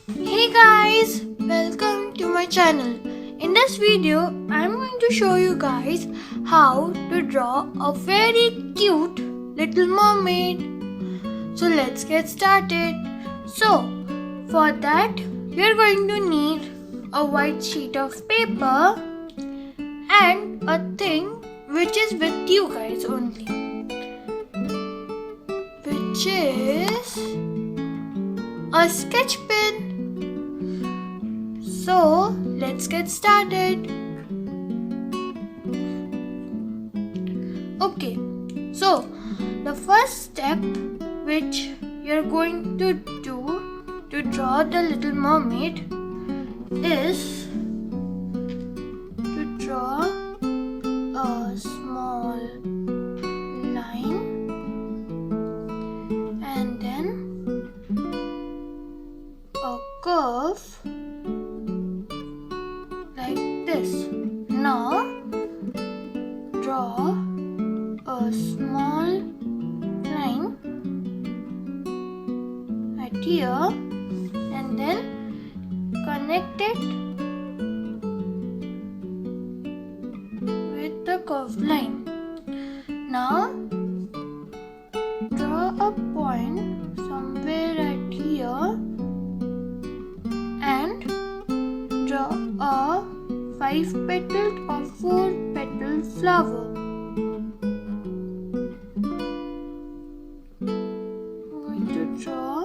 Hey guys, welcome to my channel. In this video, I'm going to show you guys how to draw a very cute little mermaid. So let's get started. So, for that, we're going to need a white sheet of paper and a thing which is with you guys only, which is a sketch pen. So let's get started. Okay, so the first step which you're going to do to draw the little mermaid is to draw a small line and then a curve like this. Now draw a small line right here and then connect it with the curved line. Now draw a point somewhere right here and draw a 5-petaled or 4-petaled flower. I'm going to draw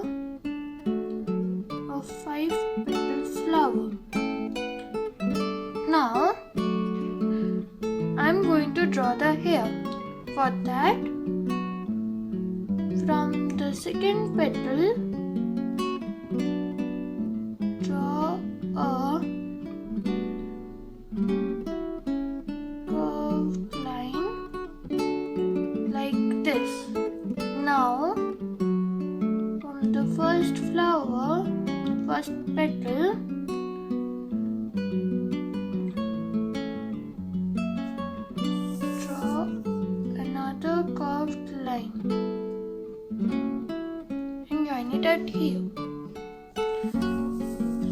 a 5-petaled flower. Now I'm going to draw the hair. For that, from the second petal, draw a curved line like this. Now, from the first flower, first petal, draw another curved line and join it at here.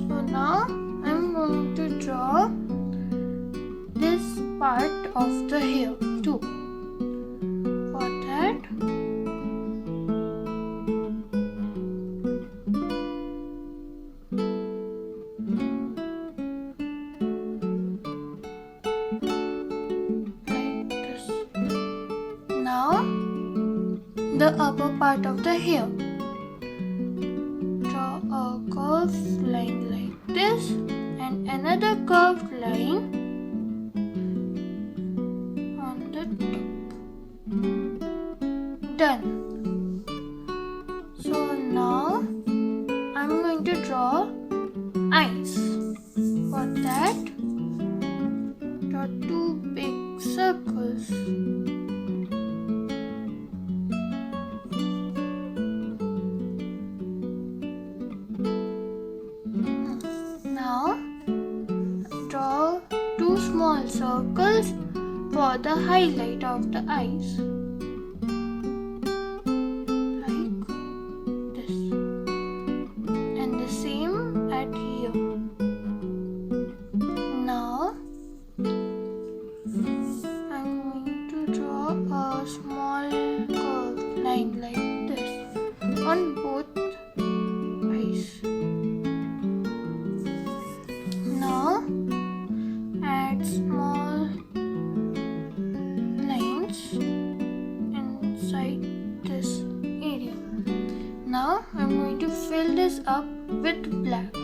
So now I'm going to draw this part of the hair too. For that, like this. Now the upper part of the hair. Draw a curved line like this and another curved line on the top. Done. So now I'm going to draw eyes. For that, draw 2 big circles. Now draw 2 small circles for the highlight of the eyes. Like this. And the same at here. Now I'm going to draw a small curved line like this on both eyes. Now add small lines inside this area. Now I'm going to fill this up with black.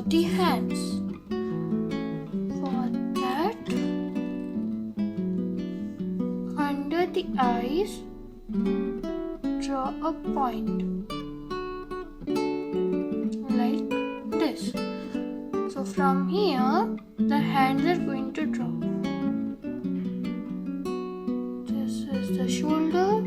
the hands. For that, under the eyes, draw a point like this. So from here, the hands are going to draw. This is the shoulder.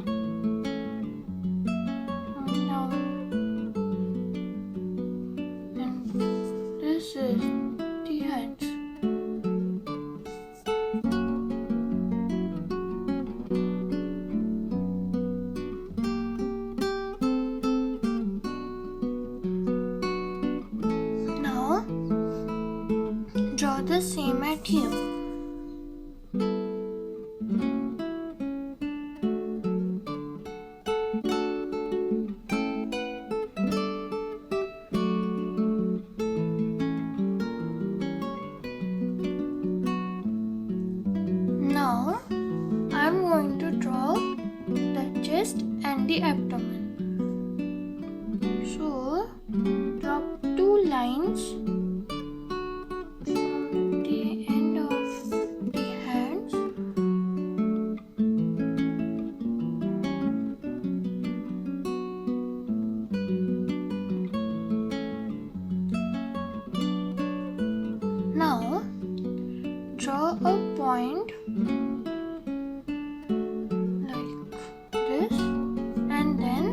This is the hands. Now draw the same at here. Now I'm going to draw the chest and the abdomen. So draw 2 lines from the end of the hands. Now draw a point like this, and then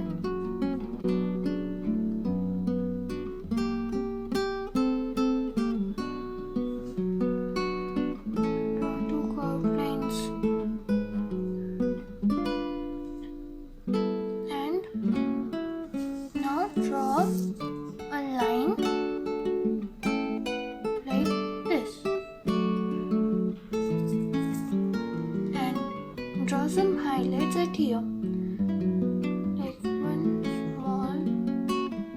draw 2 curved lines, and now draw a line like this. Draw some highlights at here, like one small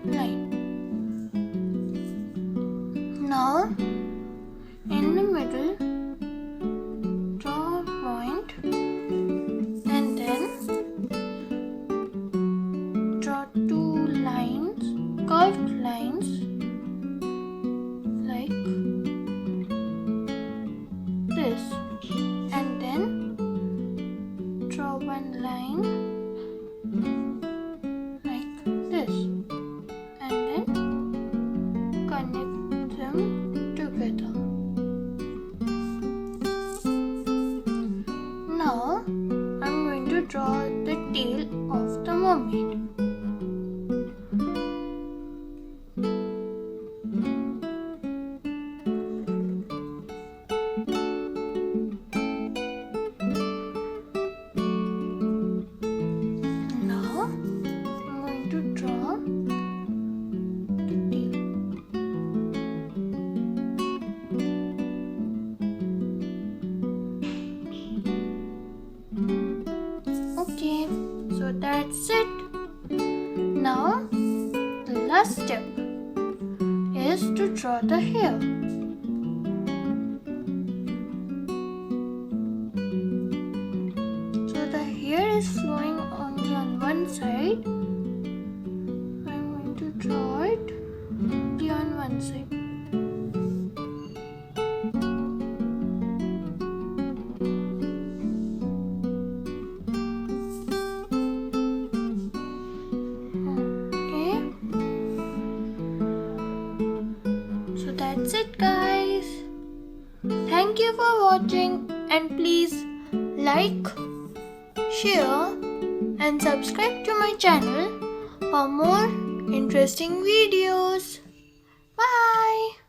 line. Now, in the middle, draw a point, and then draw 2 lines, curved lines, like this, and then draw 1 line like this, and then connect them together. Now I'm going to draw the tail of the mermaid. Draw the tail. Okay, so that's it. Now the last step is to draw the hair. So the hair is flowing only on one side. Draw it only on one side. Okay. So that's it, guys. Thank you for watching, and please like, share, and subscribe to my channel for more interesting videos. Bye.